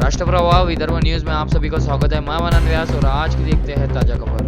राष्ट्रप्रवाह Vidarbha news में आप सभी का स्वागत है। मैं मनन व्यास और आज की देखते हैं ताजा खबर।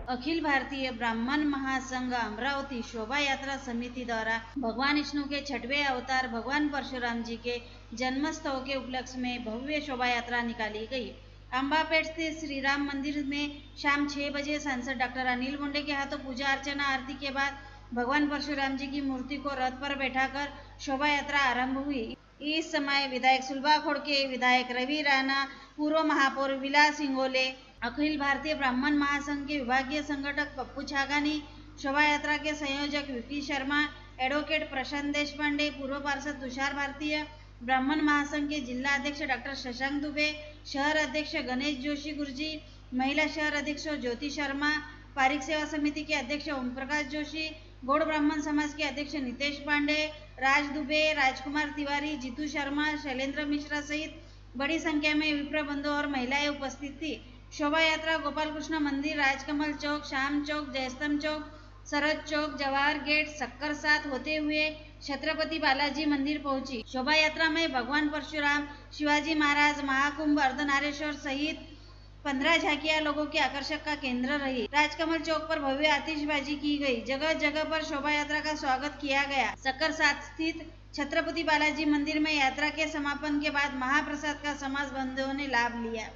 अखिल भारतीय ब्राह्मण महासंघ अमरावती शोभा यात्रा समिति द्वारा भगवान विष्णु के छठवें अवतार भगवान परशुराम जी के जन्मोत्सव के उपलक्ष्य में भव्य शोभा यात्रा निकाली गई। अंबापेट स्थित श्री राम मंदिर में शाम 6 बजे सांसद डॉक्टर अनिल मुंडे के हाथों पूजा अर्चना आरती के बाद भगवान परशुराम जी की मूर्ति को रथ पर बैठाकर शोभा यात्रा आरंभ हुई। इस समय विधायक सुलभा खोड़के, विधायक रवि राणा, पूर्व महापौर विलास इंगोले, अखिल भारतीय ब्राह्मण महासंघ के विभागीय संगठक पप्पू छागानी, शोभा यात्रा के संयोजक विपी शर्मा, एडवोकेट प्रशांत देशपांडे, पूर्व पार्षद तुषार भारतीय, ब्राह्मण महासंघ के जिला अध्यक्ष डॉक्टर शशांक दुबे, शहर अध्यक्ष गणेश जोशी गुरुजी, महिला शहर अध्यक्ष ज्योति शर्मा, पारिक सेवा समिति के अध्यक्ष ओम प्रकाश जोशी, गौड़ ब्राह्मण समाज के अध्यक्ष नितेश पांडे, राज दुबे, राजकुमार तिवारी, जीतू शर्मा, शैलेंद्र मिश्रा सहित बड़ी संख्या में विप्र बंधु और महिलाएं उपस्थित थी। शोभा यात्रा गोपाल कृष्ण मंदिर, राजकमल चौक, श्याम चौक, जयस्तंभ चौक, सरद चौक, जवाहर गेट, सक्कर साथ होते हुए छत्रपति बालाजी मंदिर पहुंची। शोभा यात्रा में भगवान परशुराम, शिवाजी महाराज, महाकुंभ, अर्धनारेश्वर सहित 15 झांकियां लोगों के आकर्षण का केंद्र रही। राजकमल चौक पर भव्य आतिशबाजी की गई। जगह जगह पर शोभा यात्रा का स्वागत किया गया। सक्कर साथ स्थित छत्रपति बालाजी मंदिर में यात्रा के समापन के बाद महाप्रसाद का समाज बंधुओं ने लाभ लिया।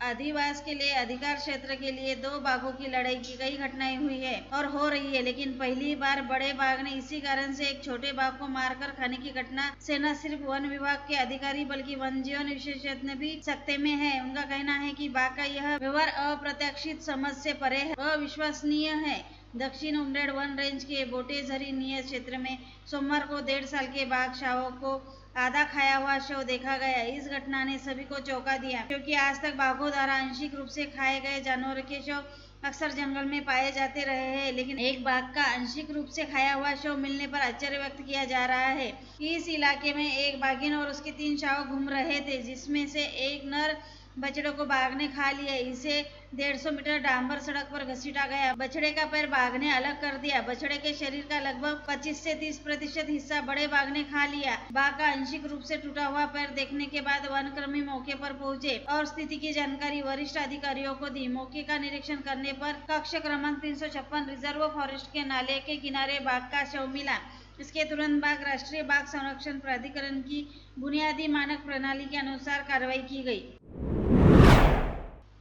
आदिवास के लिए अधिकार क्षेत्र के लिए दो बाघों की लड़ाई की कई घटनाएं हुई है और हो रही है, लेकिन पहली बार बड़े बाघ ने इसी कारण से एक छोटे बाघ को मारकर खाने की घटना से न सिर्फ वन विभाग के अधिकारी बल्कि वन जीवन विशेषज्ञ भी सकते में है। उनका कहना है कि बाघ का यह व्यवहार अप्रत्याशित समझ से परे है, अविश्वसनीय है। दक्षिण उमरेड वन रेंज के बोटेझरी नियत क्षेत्र में सोमवार को 1.5 साल के बाघ शावक को आधा खाया हुआ शव देखा गया। इस घटना ने सभी को चौंका दिया, क्योंकि आज तक बाघों द्वारा आंशिक रूप से खाए गए जानवरों के शव अक्सर जंगल में पाए जाते रहे हैं, लेकिन एक बाघ का आंशिक रूप से खाया हुआ शव मिलने पर आश्चर्य व्यक्त किया जा रहा है। इस इलाके में एक बाघिन और उसके 3 शावक घूम रहे थे, जिसमें से एक नर बछड़े को बाघ ने खा लिया। इसे 150 मीटर डांबर सड़क पर घसीटा गया। बछड़े का पैर बाघ ने अलग कर दिया। बछड़े के शरीर का लगभग 25 से 30% हिस्सा बड़े बाघ ने खा लिया। बाघ का आंशिक रूप से टूटा हुआ पैर देखने के बाद वनकर्मी मौके पर पहुंचे और स्थिति की जानकारी वरिष्ठ अधिकारियों को दी। मौके का निरीक्षण करने पर कक्ष क्रमांक 356 रिजर्व फॉरेस्ट के नाले के किनारे बाघ का शव मिला। इसके तुरंत बाद राष्ट्रीय बाघ संरक्षण प्राधिकरण की बुनियादी मानक प्रणाली के अनुसार कार्रवाई की गई।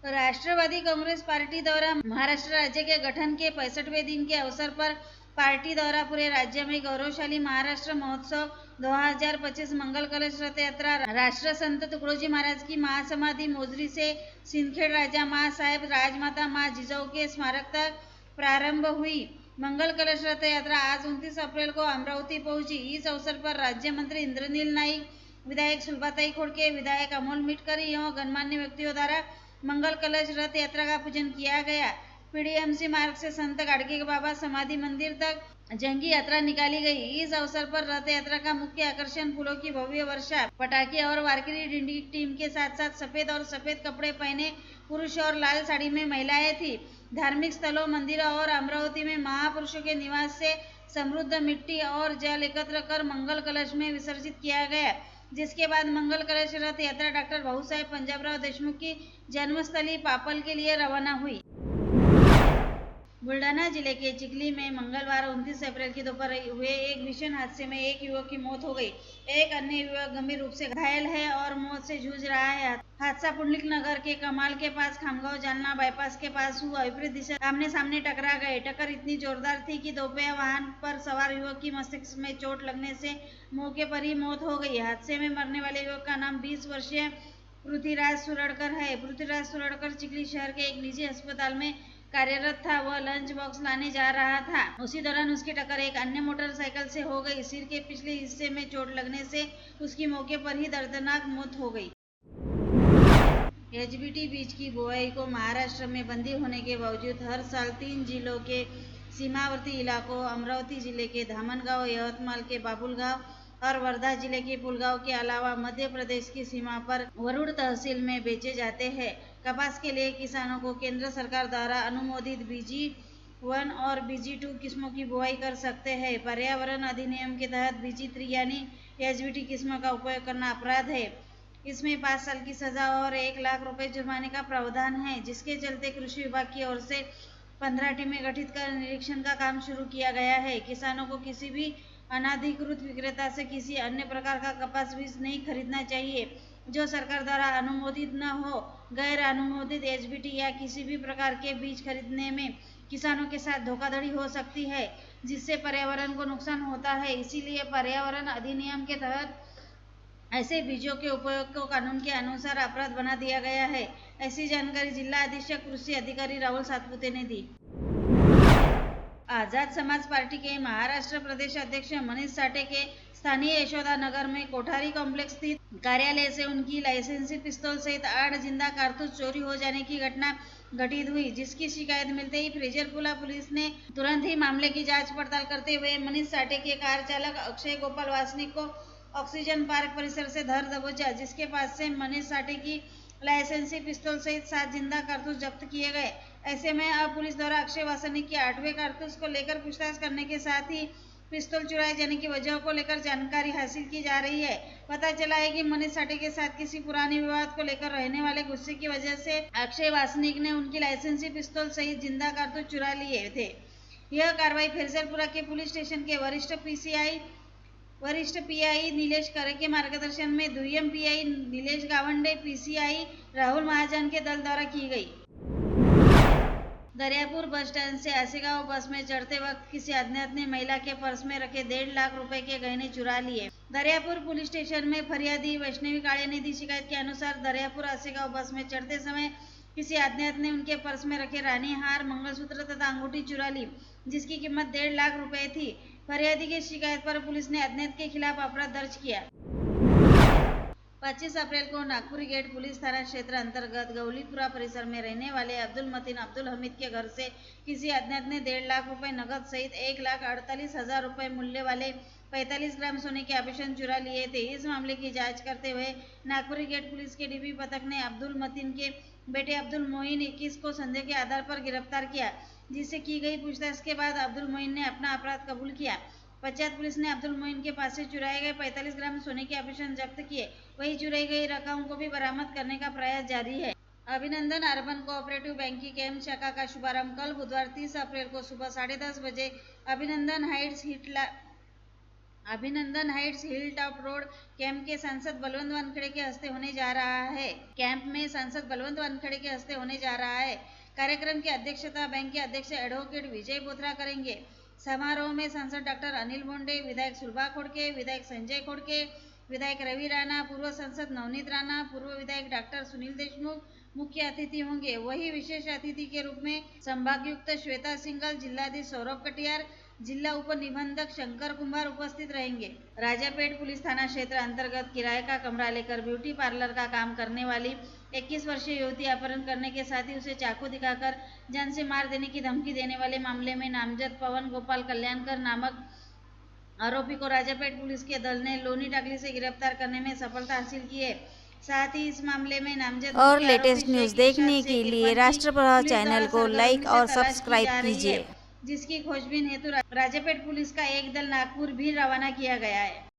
राष्ट्रवादी कांग्रेस पार्टी द्वारा महाराष्ट्र राज्य के गठन के 65वें दिन के अवसर पर पार्टी द्वारा पूरे राज्य में गौरवशाली महाराष्ट्र महोत्सव 2025 मंगल कलश रथ यात्रा राष्ट्र संत तुकडोजी महाराज की महासमाधि मोजरी से सिंदखेड़ राजा माँ साहेब राजमाता माँ जिजाऊ के स्मारक तक प्रारंभ हुई। मंगल कलश रथ यात्रा आज 29 अप्रैल को अमरावती पहुंची। इस अवसर पर राज्य मंत्री इंद्रनील नाईक, विधायक सुलभाताई खोड़के, विधायक अमोल मिटकरी एवं गणमान्य व्यक्तियों द्वारा मंगल कलश रथ यात्रा का पूजन किया गया। पीडीएमसी मार्ग से संत गाडगे बाबा समाधि मंदिर तक जंगी यात्रा निकाली गई। इस अवसर पर रथ यात्रा का मुख्य आकर्षण फूलों की भव्य वर्षा, पटाखे और वारकरी डिंडी टीम के साथ साथ सफेद कपड़े पहने पुरुष और लाल साड़ी में महिलाएं थी। धार्मिक स्थलों, मंदिरों और अमरावती में महापुरुषों के निवास से समृद्ध मिट्टी और जल एकत्र कर मंगल कलश में विसर्जित किया गया, जिसके बाद मंगल कलश रथ यात्रा डॉक्टर भाऊसाहेब पंजाबराव देशमुख की जन्मस्थली पापल के लिए रवाना हुई। बुल्ढाना जिले के चिखली में मंगलवार 29 अप्रैल की दोपहर हुए एक भीषण हादसे में एक युवक की मौत हो गई। एक अन्य युवक गंभीर रूप से घायल है और मौत से जूझ रहा है। हादसा पुंडलिक नगर के कमाल के पास खामगांव जालना बाईपास के पास हुआ। विपरीत दिशा आमने सामने टकरा गए। टक्कर इतनी जोरदार थी कि दोपहिया वाहन पर सवार युवक की मस्तिष्क में चोट लगने से मौके पर ही मौत हो गई। हादसे में मरने वाले युवक का नाम 20 वर्षीय पृथ्वीराज सुरड़कर है। पृथ्वीराज सुरड़कर चिखली शहर के एक निजी अस्पताल में कार्यरत था। वह लंच बॉक्स लाने जा रहा था। उसी दौरान उसकी टक्कर एक अन्य मोटरसाइकिल से हो गई। सिर के पिछले हिस्से में चोट लगने से उसकी मौके पर ही दर्दनाक मौत हो गई। एचबीटी बीज की बुआई को महाराष्ट्र में बंदी होने के बावजूद हर साल 3 जिलों के सीमावर्ती इलाकों अमरावती जिले के धामनगांव, यवतमाल के बाबुलगांव और वर्धा जिले के पुलगांव के अलावा मध्य प्रदेश की सीमा पर वरुड़ तहसील में बेचे जाते हैं। कपास के लिए किसानों को केंद्र सरकार द्वारा अनुमोदित बीजी BG1 और BG2 किस्मों की बुआई कर सकते हैं। पर्यावरण अधिनियम के तहत BG3 यानी HBT किस्मों का उपयोग करना अपराध है। इसमें 5 साल की सजा और 1 लाख रुपए जुर्माने का प्रावधान है, जिसके चलते कृषि विभाग की ओर से 15 टीमें गठित कर निरीक्षण का काम शुरू किया गया है। किसानों को किसी भी अनाधिकृत विक्रेता से किसी अन्य प्रकार का कपास बीज नहीं खरीदना चाहिए जो सरकार द्वारा अनुमोदित न हो। गैर अनुमोदित HBT या किसी भी प्रकार के बीज खरीदने में किसानों के साथ धोखाधड़ी हो सकती है, जिससे पर्यावरण को नुकसान होता है। इसीलिए पर्यावरण अधिनियम के तहत ऐसे बीजों के उपयोग को कानून के अनुसार अपराध बना दिया गया है। ऐसी जानकारी जिला अधीक्षक कृषि अधिकारी राहुल सातपुते ने दी। आजाद समाज पार्टी के महाराष्ट्र प्रदेश अध्यक्ष मनीष साठे के स्थानीय यशोदा नगर में कोठारी कॉम्प्लेक्स स्थित कार्यालय से उनकी लाइसेंसी पिस्तौल सहित 8 जिंदा कारतूस चोरी हो जाने की घटना घटित हुई, जिसकी शिकायत मिलते ही फ्रेजरपुरा पुलिस ने तुरंत ही मामले की जांच पड़ताल करते हुए मनीष साठे के कार चालक अक्षय गोपाल वासनिक को ऑक्सीजन पार्क परिसर से धर दबोचा, जिसके पास से मनीष साठे की लाइसेंसी पिस्तौल सहित 7 जिंदा कारतूस जब्त किए गए। ऐसे में अब पुलिस द्वारा अक्षय वासनिक के 8वें कारतूस को लेकर पूछताछ करने के साथ ही पिस्तौल चुराए जाने की वजह को लेकर जानकारी हासिल की जा रही है। पता चला है कि मनीष साठे के साथ किसी पुराने विवाद को लेकर रहने वाले गुस्से की वजह से अक्षय वासनिक ने उनकी लाइसेंसी पिस्तौल सहित जिंदा कारतूस चुरा लिए थे। यह कार्रवाई फ्रेजरपुरा के पुलिस स्टेशन के वरिष्ठ पीआई नीलेश करे के मार्गदर्शन में दुय्यम पीआई नीलेश गावंडे, PCI राहुल महाजन के दल द्वारा की गई। दरियापुर बस स्टैंड से आसेगांव बस में चढ़ते वक्त किसी अज्ञात ने महिला के पर्स में रखे 1.5 लाख रुपए के गहने चुरा लिए। दरियापुर पुलिस स्टेशन में फरियादी वैष्णवी काळे ने दी शिकायत के अनुसार दरियापुर आसेगांव बस में चढ़ते समय किसी अज्ञात ने उनके पर्स में रखे रानी हार, मंगलसूत्र तथा अंगूठी चुरा ली, जिसकी कीमत 1.5 लाख रुपए थी। फरियादी की शिकायत पर पुलिस ने अज्ञात के खिलाफ अपराध दर्ज किया। 25 अप्रैल को नागपुरी गेट पुलिस थाना क्षेत्र अंतर्गत गौलीपुरा परिसर में रहने वाले अब्दुल मतीन अब्दुल हमीद के घर से किसी अज्ञात ने 1.5 लाख रुपए नकद सहित 1,48,000 रुपए मूल्य वाले 45 ग्राम सोने के आभूषण चुरा लिए थे। इस मामले की जांच करते हुए नागपुरी गेट पुलिस के DP पथक ने अब्दुल मतीन के बेटे अब्दुल मोइन 21 को संदेह के आधार पर गिरफ्तार किया, जिससे की गई पूछताछ के बाद अब्दुल मोइन ने अपना अपराध कबूल किया। पश्चात पुलिस ने अब्दुल मोइन के पास से चुराए गए 45 ग्राम सोने के आभूषण जब्त किए। वही चुराई गई रकम को भी बरामद करने का प्रयास जारी है। अभिनंदन अर्बन कोऑपरेटिव बैंक की कैंप शाखा का शुभारंभ कल बुधवार 30 अप्रैल को सुबह 10:30 बजे अभिनंदन Heights hill top road camp के सांसद बलवंत वानखेड़े के हस्ते होने जा रहा है। कैंप में सांसद बलवंत वानखेड़े के हस्ते होने जा रहा है। कार्यक्रम की अध्यक्षता बैंक के अध्यक्ष एडवोकेट विजय बोथरा करेंगे। समारोह में सांसद डॉक्टर अनिल बोंडे, विधायक सुलभा खोड़के, विधायक संजय खोड़के, विधायक रवि राणा, पूर्व सांसद नवनीत राणा, पूर्व विधायक डॉक्टर सुनील देशमुख मुख्य अतिथि होंगे। वही विशेष अतिथि के रूप में संभागयुक्त श्वेता सिंघल, जिलाधीश सौरभ कटियार, जिला उप निबंधक शंकर कुमार उपस्थित रहेंगे। राजापेट पुलिस थाना क्षेत्र अंतर्गत किराए का कमरा लेकर ब्यूटी पार्लर का काम करने वाली 21 वर्षीय युवती अपहरण करने के साथ ही उसे चाकू दिखाकर जान से मार देने की धमकी देने वाले मामले में नामजद पवन गोपाल कल्याणकर नामक आरोपी को राजापेट पुलिस के दल ने लोनी टाकली से गिरफ्तार करने में सफलता हासिल की है। साथ ही इस मामले में नामजद और लेटेस्ट न्यूज देखने के लिए राष्ट्रप्रभा चैनल को लाइक और सब्सक्राइब कीजिए, जिसकी खोजबीन हेतु राजापेट पुलिस का एक दल नागपुर भी रवाना किया गया है।